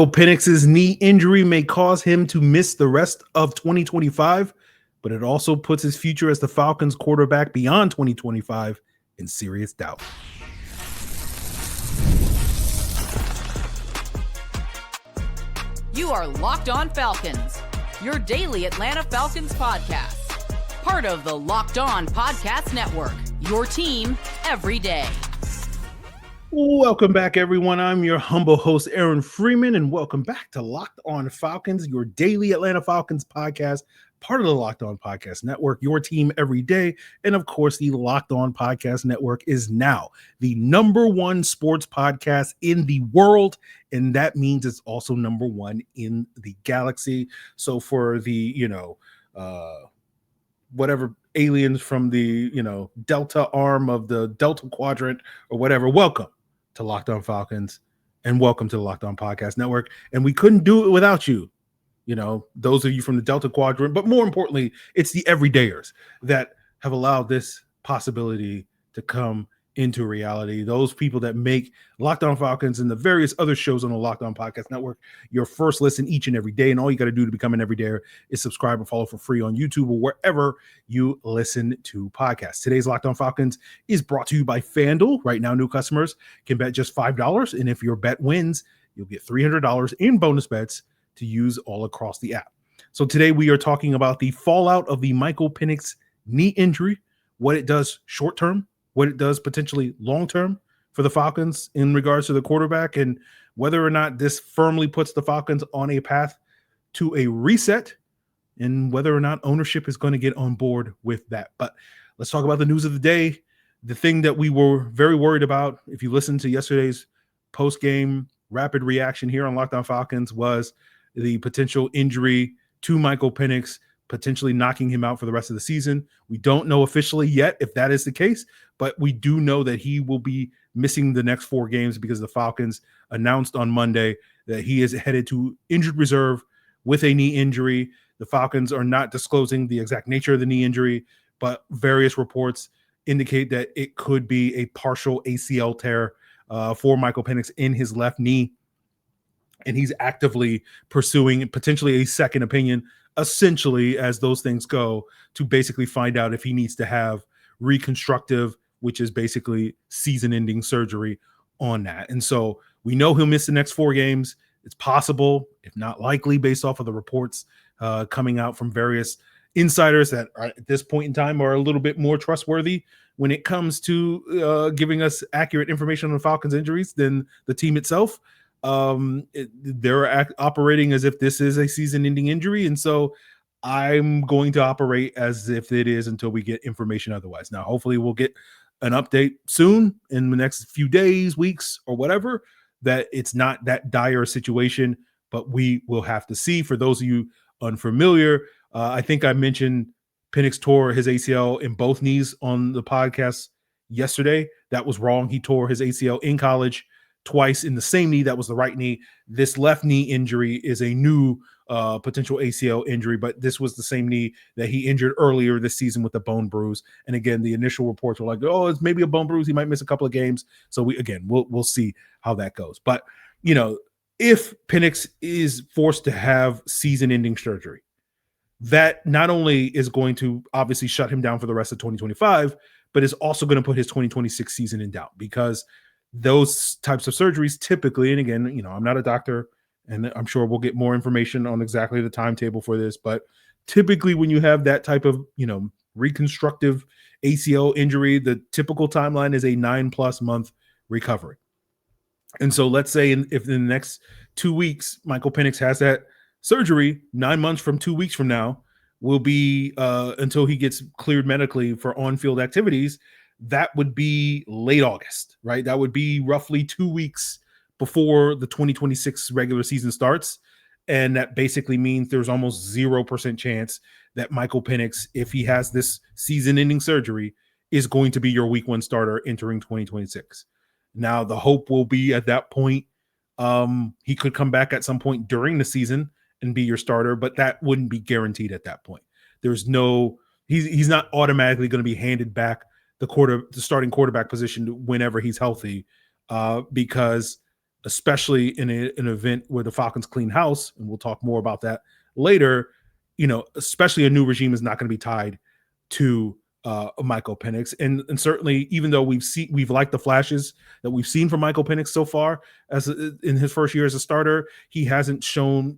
Penix's knee injury may cause him to miss the rest of 2025, but it also puts his future as the Falcons quarterback beyond 2025 in serious doubt. You are Locked On Falcons, your daily Atlanta Falcons podcast. Part of the Locked On Podcast Network, your team every day. Welcome back, everyone. I'm your humble host, Aaron Freeman, and welcome back to Locked On Falcons, your daily Atlanta Falcons podcast, part of the Locked On Podcast Network, your team every day. And of course, the Locked On Podcast Network is now the number one sports podcast in the world, and that means it's also number one in the galaxy. So for the, whatever aliens from the, Delta arm of the Delta Quadrant or whatever, welcome to Locked On Falcons and welcome to the Locked On Podcast Network. And we couldn't do it without you, those of you from the Delta Quadrant, but more importantly, it's the everydayers that have allowed this possibility to come into reality. Those people that make Locked On Falcons and the various other shows on the Locked On Podcast Network your first listen each and every day. And all you got to do to become an everydayer is subscribe and follow for free on YouTube or wherever you listen to podcasts. Today's Locked On Falcons is brought to you by FanDuel. Right now, new customers can bet just $5. And if your bet wins, you'll get $300 in bonus bets to use all across the app. So today we are talking about the fallout of the Michael Penix knee injury, what it does short-term, what it does potentially long-term for the Falcons in regards to the quarterback, and whether or not this firmly puts the Falcons on a path to a reset, and whether or not ownership is going to get on board with that. But let's talk about the news of the day. The thing that we were very worried about, if you listened to yesterday's post-game rapid reaction here on Locked On Falcons, was the potential injury to Michael Penix, potentially knocking him out for the rest of the season. We don't know officially yet if that is the case, but we do know that he will be missing the next 4 games because the Falcons announced on Monday that he is headed to injured reserve with a knee injury. The Falcons are not disclosing the exact nature of the knee injury, but various reports indicate that it could be a partial ACL tear for Michael Penix in his left knee. And he's actively pursuing potentially a second opinion, essentially, as those things go, to basically find out if he needs to have reconstructive, which is basically season-ending surgery on that. And so we know he'll miss the next 4 games. It's possible, if not likely, based off of the reports coming out from various insiders that are, at this point in time, are a little bit more trustworthy when it comes to giving us accurate information on the Falcons' injuries than the team itself. They're operating as if this is a season-ending injury, and so I'm going to operate as if it is until we get information otherwise. Now, hopefully we'll get an update soon in the next few days, weeks, or whatever, that it's not that dire a situation, but we will have to see. For those of you unfamiliar, I think I mentioned Penix tore his ACL in both knees on the podcast yesterday. That was wrong. He tore his ACL in college twice in the same knee. That was the right knee. This left knee injury is a new potential ACL injury, but this was the same knee that he injured earlier this season with a bone bruise. And again, the initial reports were like, oh, it's maybe a bone bruise. He might miss a couple of games. So we'll see how that goes. But, if Penix is forced to have season-ending surgery, that not only is going to obviously shut him down for the rest of 2025, but is also going to put his 2026 season in doubt, because those types of surgeries typically, and again, I'm not a doctor, and I'm sure we'll get more information on exactly the timetable for this, but typically when you have that type of, reconstructive ACL injury, the typical timeline is a 9+ month recovery. And so let's say if in the next 2 weeks, Michael Penix has that surgery, 9 months from 2 weeks from now will be until he gets cleared medically for on-field activities. That would be late August, right? That would be roughly 2 weeks before the 2026 regular season starts. And that basically means there's almost 0% chance that Michael Penix, if he has this season-ending surgery, is going to be your week 1 starter entering 2026. Now, the hope will be at that point, he could come back at some point during the season and be your starter, but that wouldn't be guaranteed at that point. There's no, he's not automatically going to be handed back the starting quarterback position whenever he's healthy, because especially in an event where the Falcons clean house, and we'll talk more about that later. Especially a new regime is not going to be tied to Michael Penix, and certainly, even though we've liked the flashes that we've seen from Michael Penix so far in his first year as a starter, he hasn't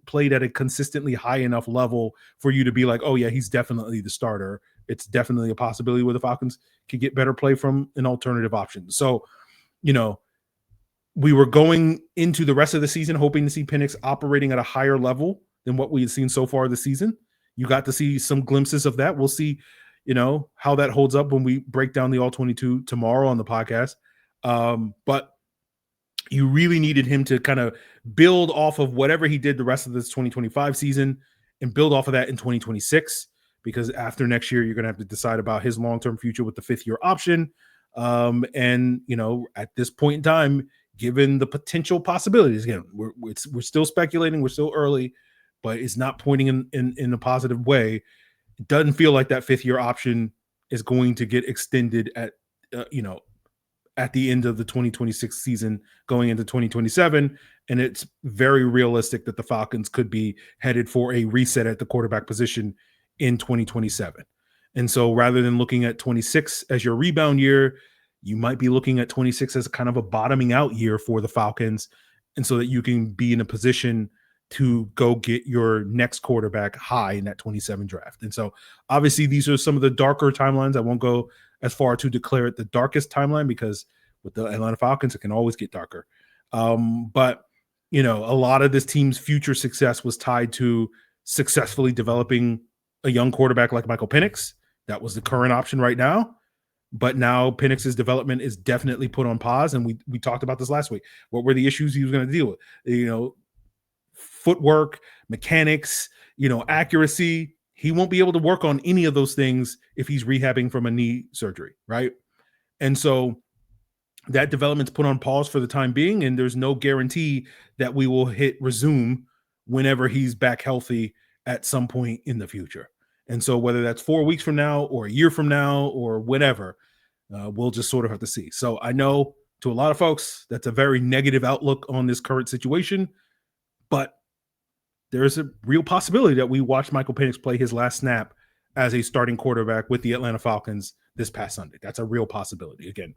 played at a consistently high enough level for you to be like, oh yeah, he's definitely the starter. It's definitely a possibility where the Falcons could get better play from an alternative option. So, we were going into the rest of the season hoping to see Penix operating at a higher level than what we had seen so far this season. You got to see some glimpses of that. We'll see, how that holds up when we break down the All-22 tomorrow on the podcast. But you really needed him to kind of build off of whatever he did the rest of this 2025 season and build off of that in 2026, because after next year, you're going to have to decide about his long-term future with the 5th-year option. At this point in time, given the potential possibilities, again, we're still speculating, we're still early, but it's not pointing in a positive way. It doesn't feel like that 5th-year option is going to get extended at the end of the 2026 season going into 2027. And it's very realistic that the Falcons could be headed for a reset at the quarterback position in 2027. And so rather than looking at 26 as your rebound year, you might be looking at 26 as kind of a bottoming out year for the Falcons. And so that you can be in a position to go get your next quarterback high in that 27 draft. And so obviously these are some of the darker timelines. I won't go as far to declare it the darkest timeline, because with the Atlanta Falcons, it can always get darker. But a lot of this team's future success was tied to successfully developing a young quarterback like Michael Penix. That was the current option right now. But now Penix's development is definitely put on pause. And we talked about this last week. What were the issues he was going to deal with? Footwork, mechanics, accuracy. He won't be able to work on any of those things if he's rehabbing from a knee surgery, right? And so that development's put on pause for the time being, and there's no guarantee that we will hit resume whenever he's back healthy at some point in the future. And so whether that's 4 weeks from now or a year from now or whatever, we'll just sort of have to see. So I know to a lot of folks, that's a very negative outlook on this current situation, but there's a real possibility that we watch Michael Penix play his last snap as a starting quarterback with the Atlanta Falcons this past Sunday. That's a real possibility. Again,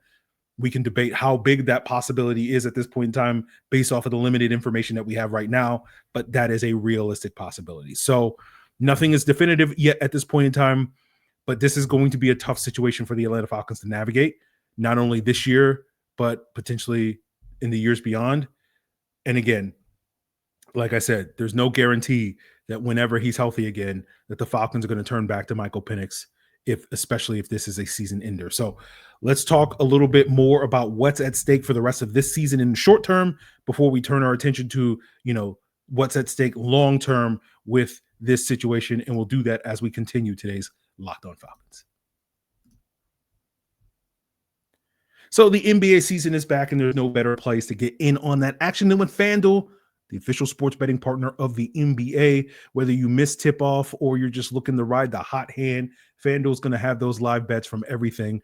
we can debate how big that possibility is at this point in time based off of the limited information that we have right now, but that is a realistic possibility. So nothing is definitive yet at this point in time, but this is going to be a tough situation for the Atlanta Falcons to navigate, not only this year, but potentially in the years beyond. And again, like I said, there's no guarantee that whenever he's healthy again, that the Falcons are going to turn back to Michael Penix, especially if this is a season ender. So let's talk a little bit more about what's at stake for the rest of this season in the short term before we turn our attention to, what's at stake long term with this situation. And we'll do that as we continue today's Locked On Falcons. So the NBA season is back, and there's no better place to get in on that action than with FanDuel, the official sports betting partner of the NBA. Whether you miss tip-off or you're just looking to ride the hot hand, FanDuel is going to have those live bets from everything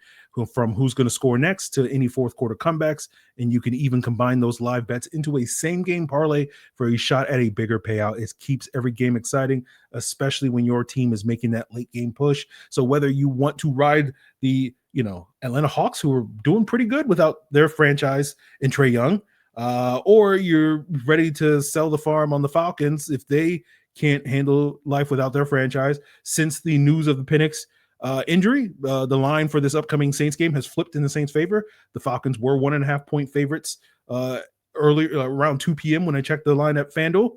from who's going to score next to any fourth quarter comebacks. And you can even combine those live bets into a same game parlay for a shot at a bigger payout. It keeps every game exciting, especially when your team is making that late game push. So whether you want to ride the Atlanta Hawks, who are doing pretty good without their franchise in Trae Young, or you're ready to sell the farm on the Falcons if they can't handle life without their franchise. Since the news of the Penix injury, the line for this upcoming Saints game has flipped in the Saints' favor. The Falcons were 1.5 point favorites early around 2 p.m. when I checked the line at FanDuel.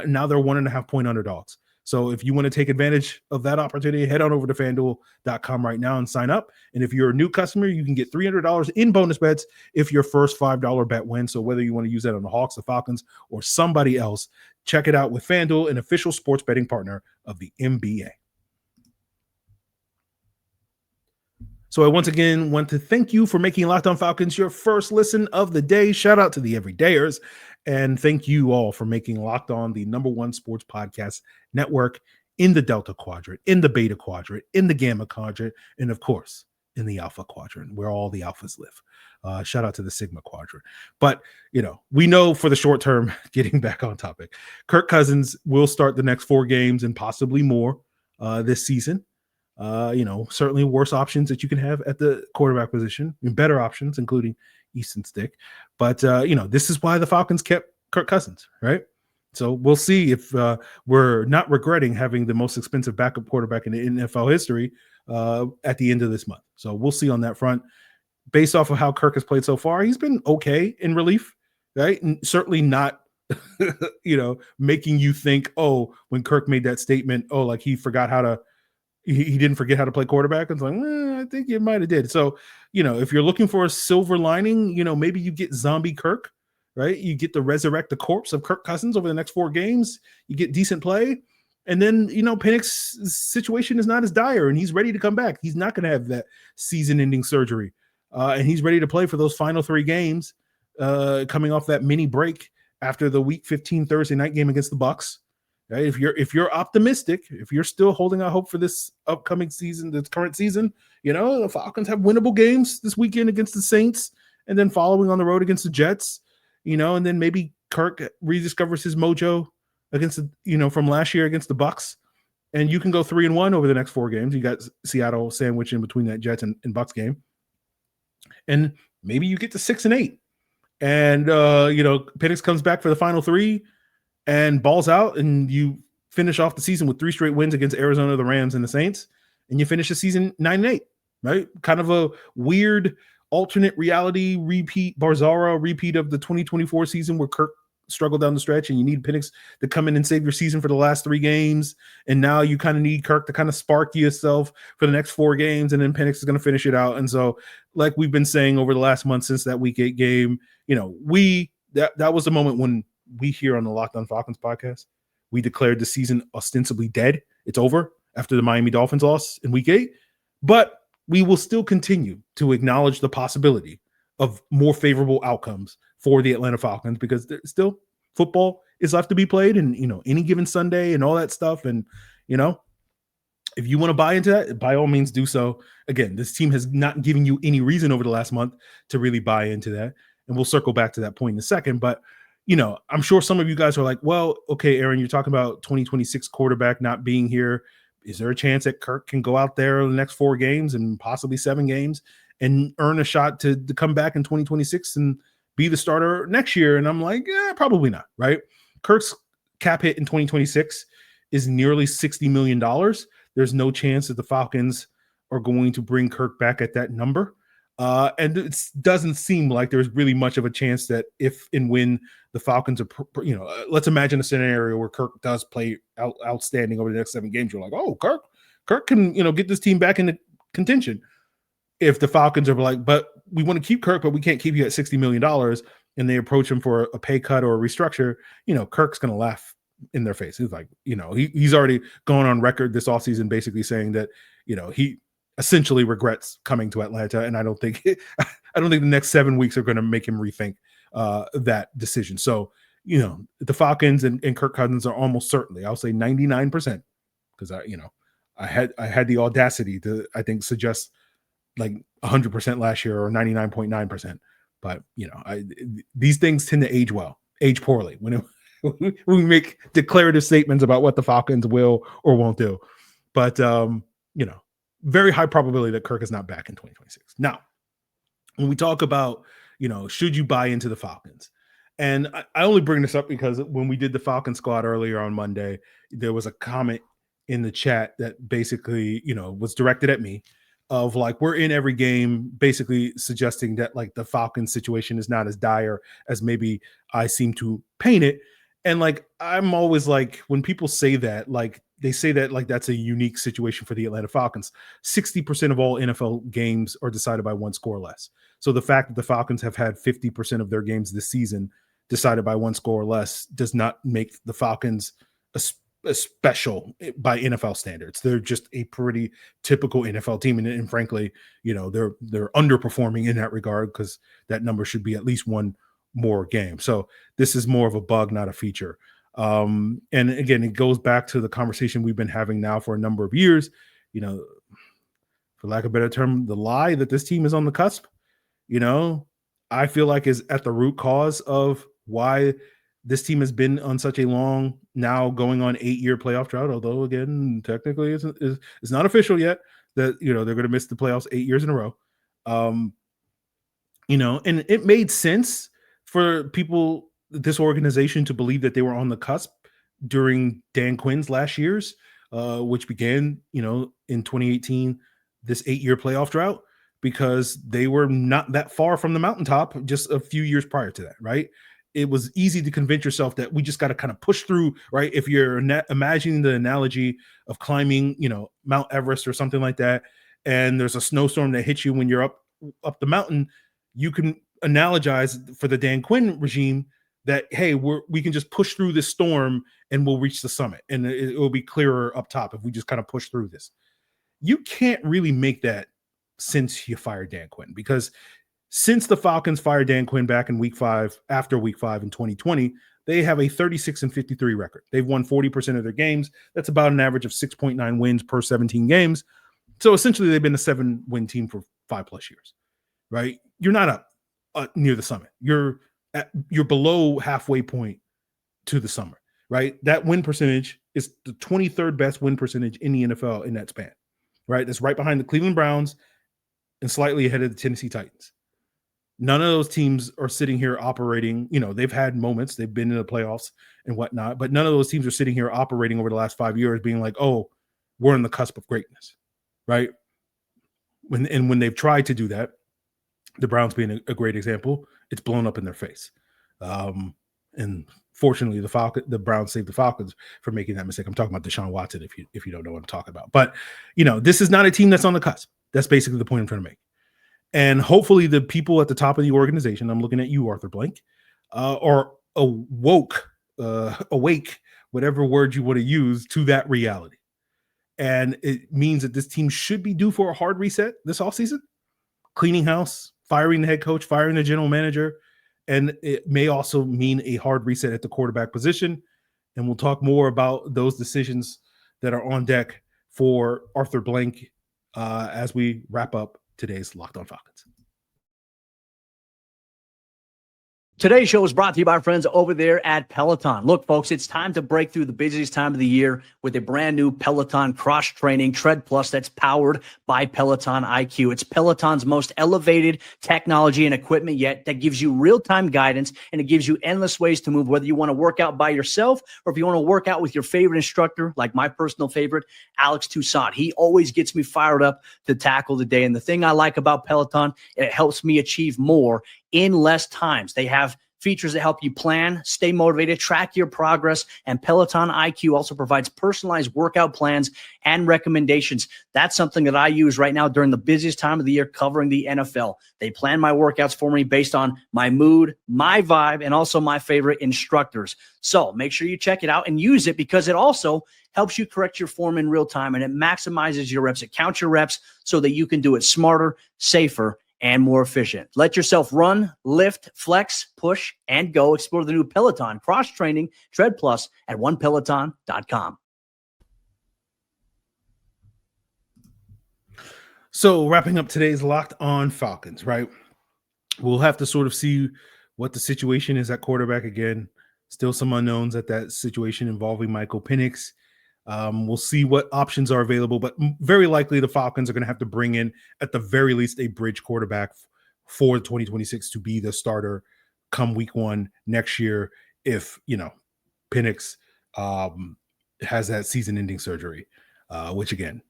Now they're 1.5 point underdogs. So if you want to take advantage of that opportunity, head on over to FanDuel.com right now and sign up. And if you're a new customer, you can get $300 in bonus bets if your first $5 bet wins. So whether you want to use that on the Hawks, the Falcons, or somebody else, check it out with FanDuel, an official sports betting partner of the NBA. So I once again want to thank you for making Locked On Falcons your first listen of the day. Shout out to the everydayers. And thank you all for making Locked On the #1 sports podcast network in the Delta Quadrant, in the Beta Quadrant, in the Gamma Quadrant, and of course, in the alpha quadrant where all the alphas live. Shout out to the Sigma quadrant. But, we know for the short term, getting back on topic, Kirk Cousins will start the next 4 games and possibly more this season. Certainly worse options that you can have at the quarterback position, and better options, including Easton Stick. But, this is why the Falcons kept Kirk Cousins, right? So we'll see if we're not regretting having the most expensive backup quarterback in the NFL history at the end of this month. So we'll see on that front. Based off of how Kirk has played so far, he's been okay in relief, right? And certainly not, making you think, oh, when Kirk made that statement, oh, like he forgot how to, he didn't forget how to play quarterback. It's like, I think you might have did. So, if you're looking for a silver lining, maybe you get zombie Kirk, right? You get to resurrect the corpse of Kirk Cousins over the next 4 games. You get decent play. And then, Penix's situation is not as dire and he's ready to come back. He's not going to have that season-ending surgery. And he's ready to play for those final 3 games coming off that mini break after the Week 15 Thursday night game against the Bucs. Right? If you're optimistic, if you're still holding out hope for this upcoming season, this current season, the Falcons have winnable games this weekend against the Saints and then following on the road against the Jets, and then maybe Kirk rediscovers his mojo against from last year against the Bucs, and you can go 3-1 over the next 4 games. You got Seattle sandwiched in between that Jets and Bucs game, and maybe you get to 6-8, and Penix comes back for the final 3 and balls out, and you finish off the season with 3 straight wins against Arizona, the Rams, and the Saints, and you finish the season 9-8, right? Kind of a weird alternate reality repeat, Barzara repeat of the 2024 season where Kirk struggled down the stretch and you need Penix to come in and save your season for the last 3 games. And now you kind of need Kirk to kind of spark yourself for the next 4 games. And then Penix is going to finish it out. And so, like we've been saying over the last month since that Week 8 game, that was the moment when we here on the Locked On Falcons podcast, we declared the season ostensibly dead. It's over after the Miami Dolphins loss in Week 8. But we will still continue to acknowledge the possibility of more favorable outcomes for the Atlanta Falcons because there's still football is left to be played and, any given Sunday and all that stuff. And, if you want to buy into that, by all means do so. Again, this team has not given you any reason over the last month to really buy into that. And we'll circle back to that point in a second. But, I'm sure some of you guys are like, well, okay, Aaron, you're talking about 2026 quarterback not being here. Is there a chance that Kirk can go out there in the next 4 games and possibly 7 games and earn a shot to come back in 2026 and be the starter next year? And I'm like, probably not, right? Kirk's cap hit in 2026 is nearly $60 million. There's no chance that the Falcons are going to bring Kirk back at that number. And it doesn't seem like there's really much of a chance that if and when the Falcons are, let's imagine a scenario where Kirk does play outstanding over the next 7 games. You're like, oh, Kirk can, get this team back into contention. If the Falcons are like, but we want to keep Kirk, but we can't keep you at $60 million, and they approach him for a pay cut or a restructure, Kirk's going to laugh in their face. He's like, he's already gone on record this offseason basically saying that, he essentially regrets coming to Atlanta. And I don't think the next 7 weeks are going to make him rethink that decision. So, the Falcons and Kirk Cousins are almost certainly, I'll say 99%, because I had the audacity to, I think, suggest like 100% last year or 99.9%. But, these things tend to age poorly when we make declarative statements about what the Falcons will or won't do. But, very high probability that Kirk is not back in 2026. Now, when we talk about, should you buy into the Falcons? And I only bring this up because when we did the Falcon squad earlier on Monday, there was a comment in the chat that basically, was directed at me of like, we're in every game, basically suggesting that like the Falcons situation is not as dire as maybe I seem to paint it. And like, I'm always like, when people say that, like, they say that like that's a unique situation for the Atlanta Falcons. 60% of all NFL games are decided by 1 score or less. So the fact that the Falcons have had 50% of their games this season decided by 1 score or less does not make the Falcons a special by NFL standards. They're just a pretty typical NFL team. And frankly, they're underperforming in that regard because that number should be at least 1 more game. So this is more of a bug, not a feature. And again, it goes back to the conversation we've been having now for a number of years. for lack of a better term, the lie that this team is on the cusp, I feel like is at the root cause of why this team has been on such a long, now going on 8-year playoff drought. Although again, technically it's not official yet that they're going to miss the playoffs 8 years in a row. And it made sense for people, this organization, to believe that they were on the cusp during Dan Quinn's last years, which began, in 2018, this 8-year playoff drought, because they were not that far from the mountaintop just a few years prior to that, right? It was easy to convince yourself that we just got to kind of push through, right? If you're imagining the analogy of climbing, Mount Everest or something like that, and there's a snowstorm that hits you when you're up the mountain, you can analogize for the Dan Quinn regime that, hey, we can just push through this storm and we'll reach the summit, and it will be clearer up top if we just kind of push through this. You can't really make that since you fired Dan Quinn, because since the Falcons fired Dan Quinn back in after week 5 in 2020, they have a 36-53 record. They've won 40% of their games. That's about an average of 6.9 wins per 17 games. So essentially they've been a 7-win team for 5+ years, right? You're not up near the summit. You're below halfway point to the summer, right? That win percentage is the 23rd best win percentage in the NFL in that span, right? That's right behind the Cleveland Browns and slightly ahead of the Tennessee Titans. None of those teams are sitting here operating. They've had moments, they've been in the playoffs and whatnot, but none of those teams are sitting here operating over the last 5 years being like, oh, we're on the cusp of greatness, right? When they've tried to do that, the Browns being a great example, it's blown up in their face. And fortunately, the Browns saved the Falcons from making that mistake. I'm talking about Deshaun Watson, if you don't know what I'm talking about. But, this is not a team that's on the cusp. That's basically the point I'm trying to make. And hopefully the people at the top of the organization, I'm looking at you, Arthur Blank, are awake, whatever word you want to use, to that reality. And it means that this team should be due for a hard reset this offseason, cleaning house, firing the head coach, firing the general manager. And it may also mean a hard reset at the quarterback position. And we'll talk more about those decisions that are on deck for Arthur Blank as we wrap up today's Locked On Falcons. Today's show is brought to you by our friends over there at Peloton. Look, folks, it's time to break through the busiest time of the year with a brand new Peloton cross-training Tread Plus that's powered by Peloton IQ. It's Peloton's most elevated technology and equipment yet that gives you real-time guidance, and it gives you endless ways to move, whether you want to work out by yourself or if you want to work out with your favorite instructor, like my personal favorite, Alex Toussaint. He always gets me fired up to tackle the day. And the thing I like about Peloton, it helps me achieve more in less times. They have features that help you plan, stay motivated, track your progress, and Peloton IQ also provides personalized workout plans and recommendations. That's something that I use right now during the busiest time of the year covering the NFL. They plan my workouts for me based on my mood, my vibe, and also my favorite instructors. So make sure you check it out and use it, because it also helps you correct your form in real time, and it maximizes your reps. It counts your reps so that you can do it smarter, safer, and more efficient. Let yourself run, lift, flex, push, and go. Explore the new Peloton cross-training Tread Plus at onepeloton.com. So wrapping up today's Locked On Falcons, right? We'll have to sort of see what the situation is at quarterback again. Still some unknowns at that situation involving Michael Penix. We'll see what options are available, but very likely the Falcons are going to have to bring in, at the very least, a bridge quarterback for 2026 to be the starter come week 1 next year if, Penix has that season-ending surgery, which, again,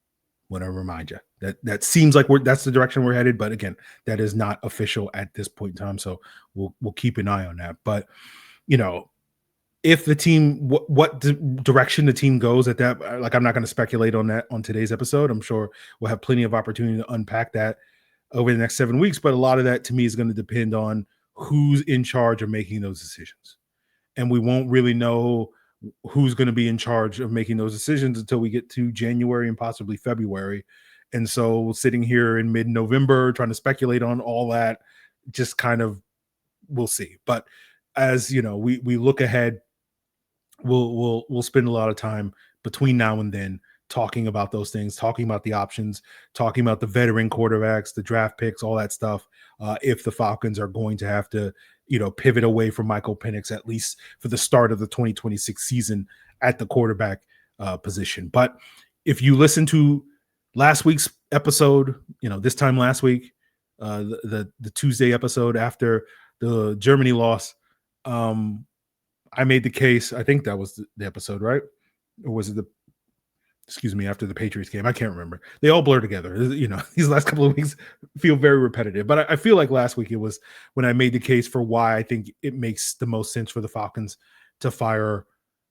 want to remind you that seems like that's the direction we're headed, but again, that is not official at this point in time, so we'll keep an eye on that. But, if the team, what direction the team goes at that, like, I'm not going to speculate on that on today's episode. I'm sure we'll have plenty of opportunity to unpack that over the next 7 weeks. But a lot of that, to me, is going to depend on who's in charge of making those decisions. And we won't really know who's going to be in charge of making those decisions until we get to January and possibly February. And so sitting here in mid-November, trying to speculate on all that, just kind of, we'll see. But as we look ahead, we'll spend a lot of time between now and then talking about those things, talking about the options, talking about the veteran quarterbacks, the draft picks, all that stuff. If the Falcons are going to have to, pivot away from Michael Penix, at least for the start of the 2026 season at the quarterback position. But if you listen to last week's episode, this time last week, the Tuesday episode after the Germany loss, I made the case. I think that was the episode, right? Or was it after the Patriots game? I can't remember. They all blur together. These last couple of weeks feel very repetitive, but I feel like last week it was when I made the case for why I think it makes the most sense for the Falcons to fire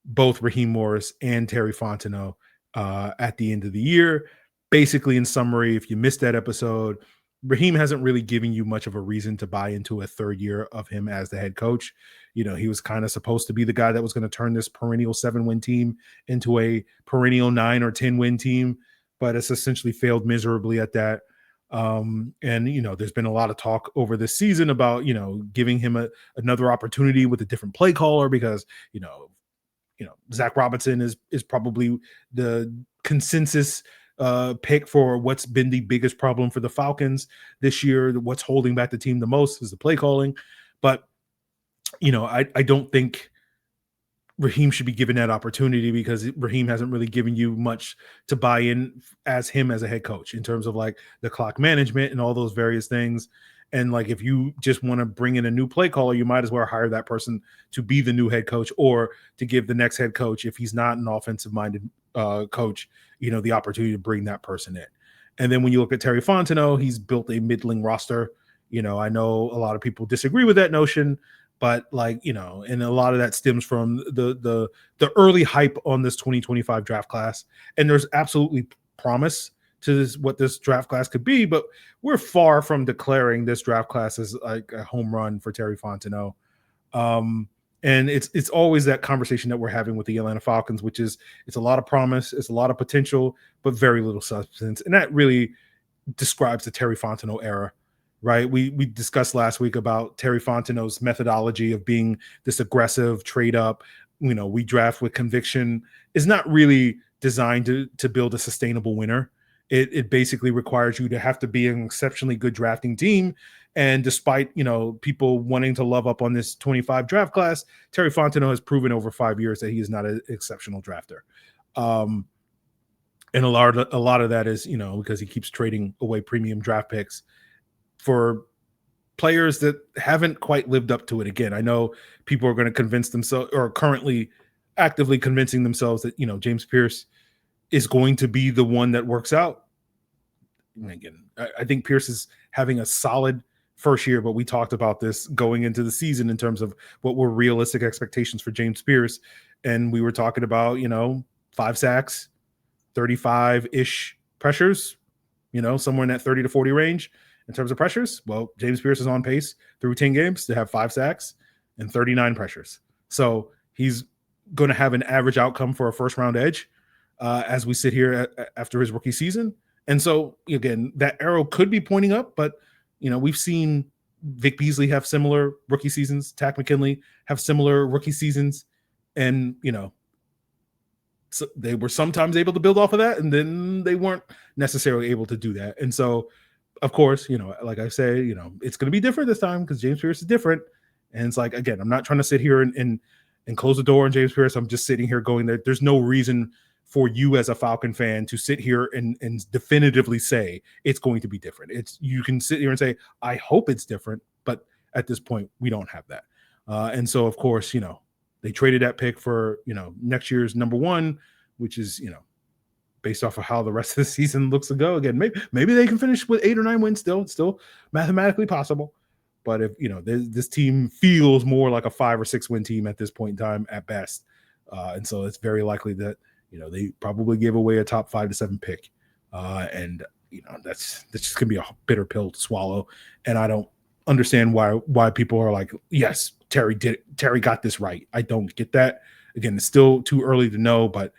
both Raheem Morris and Terry Fontenot at the end of the year. Basically, in summary, if you missed that episode, Raheem hasn't really given you much of a reason to buy into a third year of him as the head coach. He was kind of supposed to be the guy that was going to turn this perennial 7-win team into a perennial 9 or 10-win team, but it's essentially failed miserably at that. And there's been a lot of talk over this season about, giving him another opportunity with a different play caller because, Zach Robinson is probably the consensus pick for what's been the biggest problem for the Falcons this year. What's holding back the team the most is the play calling. But, I don't think Raheem should be given that opportunity because Raheem hasn't really given you much to buy in as him as a head coach in terms of like the clock management and all those various things. And like, if you just want to bring in a new play caller, you might as well hire that person to be the new head coach or to give the next head coach, if he's not an offensive minded coach, the opportunity to bring that person in. And then when you look at Terry Fontenot, he's built a middling roster. I know a lot of people disagree with that notion, but and a lot of that stems from the early hype on this 2025 draft class. And there's absolutely promise to what this draft class could be, but we're far from declaring this draft class as like a home run for Terry Fontenot. And it's always that conversation that we're having with the Atlanta Falcons, which is it's a lot of promise, it's a lot of potential, but very little substance. And that really describes the Terry Fontenot era, right? We discussed last week about Terry Fontenot's methodology of being this aggressive trade up, we draft with conviction, is not really designed to build a sustainable winner. It basically requires you to have to be an exceptionally good drafting team. And despite, people wanting to love up on this 25 draft class, Terry Fontenot has proven over 5 years that he is not an exceptional drafter. And a lot of that is, because he keeps trading away premium draft picks for players that haven't quite lived up to it. Again, I know people are going to convince themselves, or currently actively convincing themselves that, James Pearce is going to be the one that works out. And again, I think Pearce is having a solid first year, but we talked about this going into the season in terms of what were realistic expectations for James Pearce. And we were talking about, 5 sacks, 35-ish pressures, somewhere in that 30 to 40 range in terms of pressures. Well, James Pearce is on pace through 10 games to have 5 sacks and 39 pressures. So he's going to have an average outcome for a first-round edge as we sit here after his rookie season. And so, again, that arrow could be pointing up, but, we've seen Vic Beasley have similar rookie seasons. Takk McKinley have similar rookie seasons. And, so they were sometimes able to build off of that, and then they weren't necessarily able to do that. And so, of course, like I say, it's going to be different this time because James Pearce is different. And it's like, again, I'm not trying to sit here and close the door on James Pearce. I'm just sitting here going that there's no reason for you as a Falcon fan to sit here and definitively say it's going to be different. You can sit here and say, I hope it's different, but at this point, we don't have that. And so, of course, they traded that pick for, next year's number 1, which is, based off of how the rest of the season looks to go. Again, maybe they can finish with 8 or 9 wins still mathematically possible. But if, this team feels more like a 5 or 6 win team at this point in time at best. And so it's very likely that, they probably gave away a top 5 to 7 pick. And, that's just going to be a bitter pill to swallow. And I don't understand why people are like, yes, Terry got this right. I don't get that. Again, it's still too early to know, but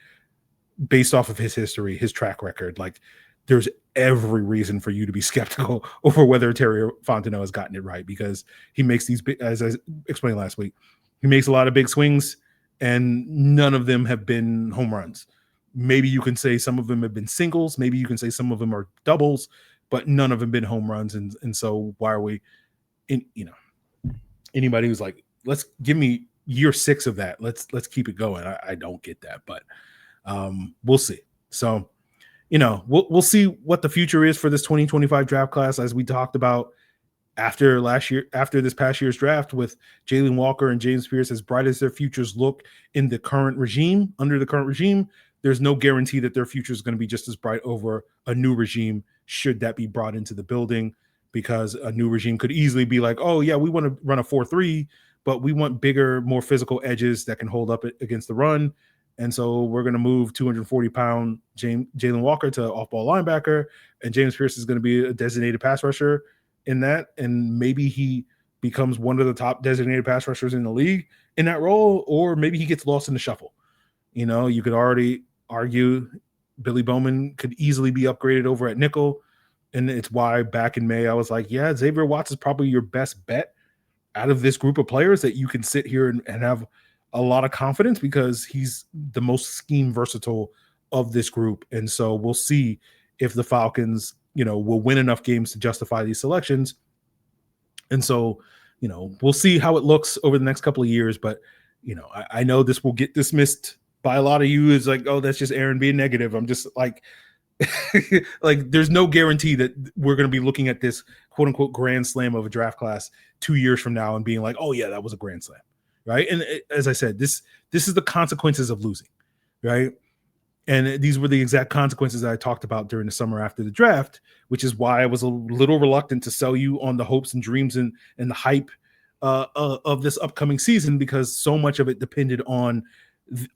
based off of his history, his track record, like there's every reason for you to be skeptical over whether Terry Fontenot has gotten it right, because he makes these, as I explained last week, he makes a lot of big swings and none of them have been home runs. maybe you can say some of them have been singles, maybe you can say some of them are doubles, but none of them been home runs. And so why are we in, anybody who's like, let's give me year 6 of that. Let's keep it going. I don't get that, but we'll see. So, we'll see what the future is for this 2025 draft class, as we talked about after this past year's draft, with Jalen Walker and James Pearce, as bright as their futures look under the current regime, there's no guarantee that their future is going to be just as bright over a new regime, should that be brought into the building, because a new regime could easily be like, oh yeah, we want to run a 4-3, but we want bigger, more physical edges that can hold up against the run. And so we're going to move 240-pound Jalen Walker to off-ball linebacker, and James Pearce is going to be a designated pass rusher in that. And maybe he becomes one of the top designated pass rushers in the league in that role, or maybe he gets lost in the shuffle. You could already argue Billy Bowman could easily be upgraded over at nickel. And it's why back in May, I was like, yeah, Xavier Watts is probably your best bet out of this group of players that you can sit here and have a lot of confidence, because he's the most scheme versatile of this group. And so we'll see if the Falcons, will win enough games to justify these selections. And so, we'll see how it looks over the next couple of years. But, I know this will get dismissed by a lot of you as like, oh, that's just Aaron being negative. I'm just like, like, there's no guarantee that we're going to be looking at this quote unquote grand slam of a draft class 2 years from now and being like, oh yeah, that was a grand slam. Right. And as I said, this is the consequences of losing. Right. And these were the exact consequences that I talked about during the summer after the draft, which is why I was a little reluctant to sell you on the hopes and dreams and the hype of this upcoming season, because so much of it depended on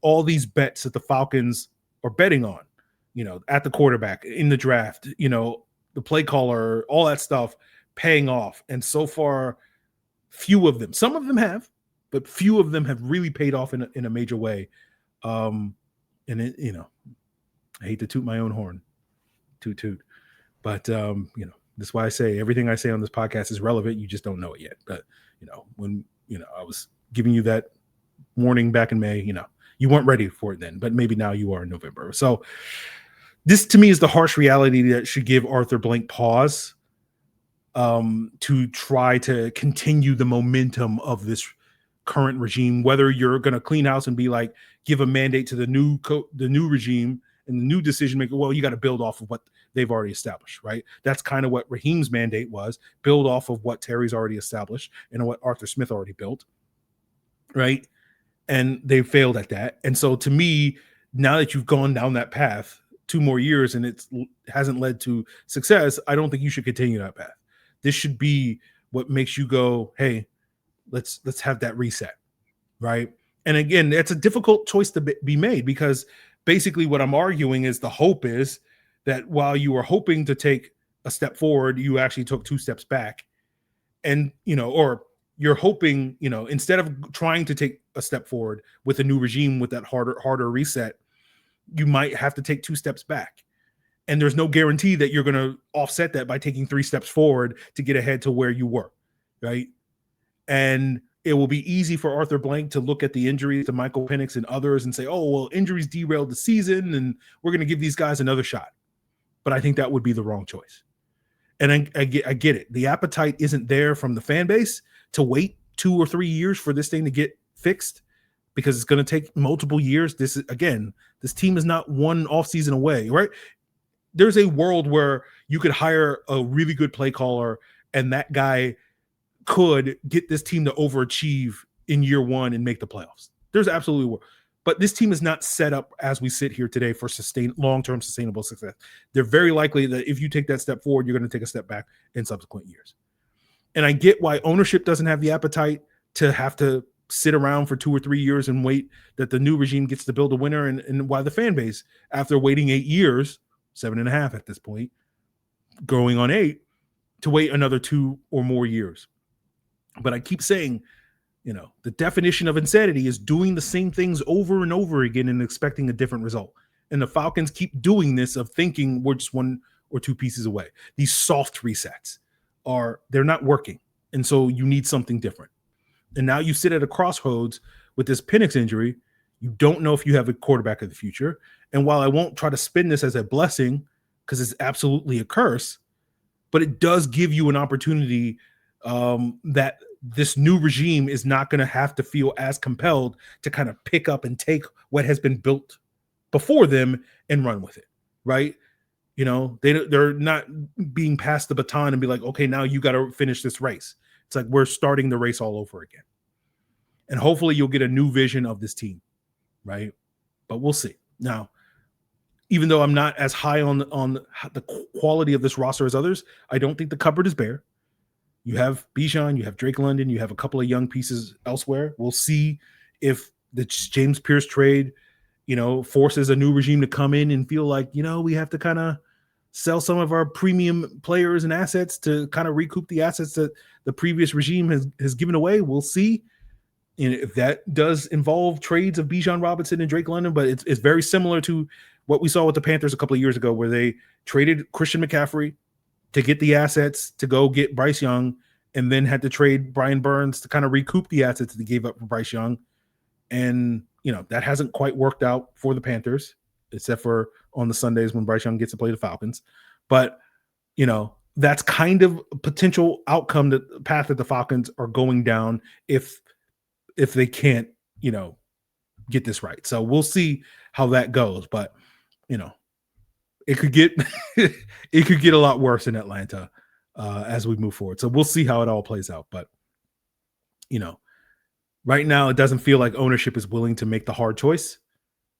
all these bets that the Falcons are betting on, at the quarterback, in the draft, the play caller, all that stuff paying off. And so far, few of them, some of them have, but few of them have really paid off in a major way. And it, I hate to toot my own horn, toot, but that's why I say everything I say on this podcast is relevant. You just don't know it yet. But when I was giving you that warning back in May, you weren't ready for it then, but maybe now you are in November. So this to me is the harsh reality that should give Arthur Blank pause to try to continue the momentum of this current regime, whether you're going to clean house and be like, give a mandate to the new regime and the new decision maker. Well, you got to build off of what they've already established, right? That's kind of what Raheem's mandate was, build off of what Terry's already established and what Arthur Smith already built, right? And they failed at that. And so to me, now that you've gone down that path 2 more years and it hasn't led to success, I don't think you should continue that path. This should be what makes you go, hey, let's have that reset, right? And again, it's a difficult choice to be made, because basically what I'm arguing is the hope is that while you were hoping to take a step forward, you actually took 2 steps back. And, or you're hoping, instead of trying to take a step forward with a new regime, with that harder reset, you might have to take 2 steps back. And there's no guarantee that you're going to offset that by taking 3 steps forward to get ahead to where you were, right? And it will be easy for Arthur Blank to look at the injuries to Michael Penix and others and say, oh, well, injuries derailed the season and we're going to give these guys another shot. But I think that would be the wrong choice. And I get it. The appetite isn't there from the fan base to wait 2 or 3 years for this thing to get fixed, because it's going to take multiple years. This team is not one offseason away, right? There's a world where you could hire a really good play caller and that guy could get this team to overachieve in year 1 and make the playoffs. There's absolutely world. But this team is not set up as we sit here today for long-term sustainable success. They're very likely that if you take that step forward, you're going to take a step back in subsequent years. And I get why ownership doesn't have the appetite to have to sit around for 2 or 3 years and wait that the new regime gets to build a winner, and why the fan base, after waiting 8 years, 7.5 at this point, going on 8, to wait another 2 or more years. But I keep saying, the definition of insanity is doing the same things over and over again and expecting a different result. And the Falcons keep doing this, of thinking we're just 1 or 2 pieces away. These soft resets they're not working. And so you need something different. And now you sit at a crossroads with this Penix injury. You don't know if you have a quarterback of the future. And while I won't try to spin this as a blessing, because it's absolutely a curse, but it does give you an opportunity that this new regime is not going to have to feel as compelled to kind of pick up and take what has been built before them and run with it, right? They're not being passed the baton and be like, okay, now you got to finish this race. It's like we're starting the race all over again. And hopefully you'll get a new vision of this team, right? But we'll see. Now, even though I'm not as high on the quality of this roster as others, I don't think the cupboard is bare. You have Bijan, you have Drake London, you have a couple of young pieces elsewhere. We'll see if the James Pearce trade, forces a new regime to come in and feel like, we have to kind of sell some of our premium players and assets to kind of recoup the assets that the previous regime has given away. We'll see. And if that does involve trades of Bijan Robinson and Drake London, but it's very similar to what we saw with the Panthers a couple of years ago, where they traded Christian McCaffrey to get the assets to go get Bryce Young, and then had to trade Brian Burns to kind of recoup the assets that they gave up for Bryce Young. And, that hasn't quite worked out for the Panthers, except for on the Sundays when Bryce Young gets to play the Falcons. But, that's kind of a potential outcome, that the path that the Falcons are going down if they can't, get this right. So we'll see how that goes. But, it could get a lot worse in Atlanta as we move forward. So we'll see how it all plays out. But, right now it doesn't feel like ownership is willing to make the hard choice,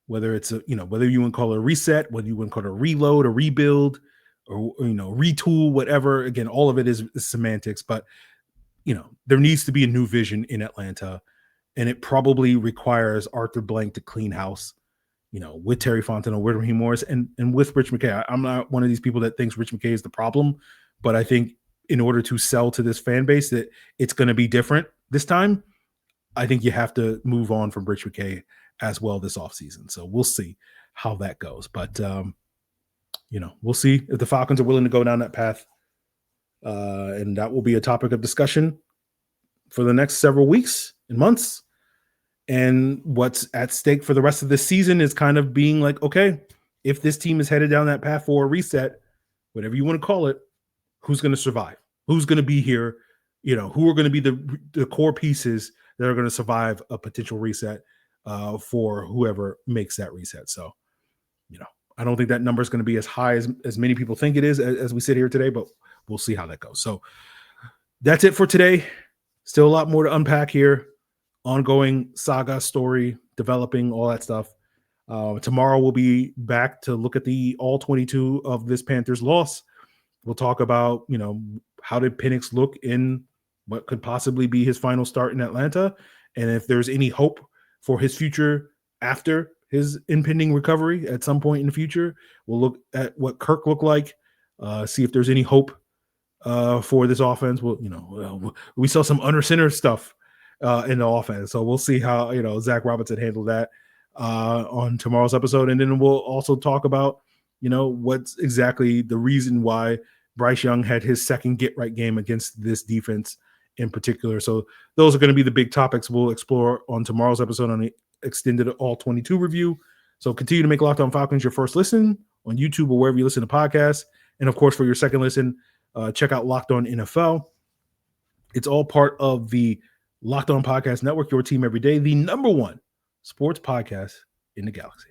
whether it's whether you want to call it a reset, whether you want to call it a reload, a rebuild, or retool, whatever. Again, all of it is semantics, but there needs to be a new vision in Atlanta, and it probably requires Arthur Blank to clean house, with Terry Fontenot, with Raheem Morris, and with Rich McKay. I'm not one of these people that thinks Rich McKay is the problem, but I think in order to sell to this fan base that it's going to be different this time, I think you have to move on from Rich McKay as well this offseason. So we'll see how that goes. But, we'll see if the Falcons are willing to go down that path. And that will be a topic of discussion for the next several weeks and months. And what's at stake for the rest of this season is kind of being like, okay, if this team is headed down that path for a reset, whatever you want to call it, who's going to survive? Who's going to be here? Who are going to be the core pieces that are going to survive a potential reset for whoever makes that reset. So, I don't think that number is going to be as high as many people think it is as we sit here today, but we'll see how that goes. So that's it for today. Still a lot more to unpack here. Ongoing saga, story, developing, all that stuff. Tomorrow we'll be back to look at the all 22 of this Panthers loss. We'll talk about, how did Penix look in what could possibly be his final start in Atlanta, and if there's any hope for his future after his impending recovery at some point in the future. We'll look at what Kirk looked like, see if there's any hope for this offense. We saw some under center stuff in the offense, so we'll see how Zach Robinson handled that on tomorrow's episode, and then we'll also talk about what's exactly the reason why Bryce Young had his second get right game against this defense in particular. So those are going to be the big topics we'll explore on tomorrow's episode on the extended all 22 review. So continue to make Locked On Falcons your first listen on YouTube or wherever you listen to podcasts. And of course, for your second listen, check out Locked On NFL. It's all part of the Locked On Podcast Network, your team every day, the #1 sports podcast in the galaxy.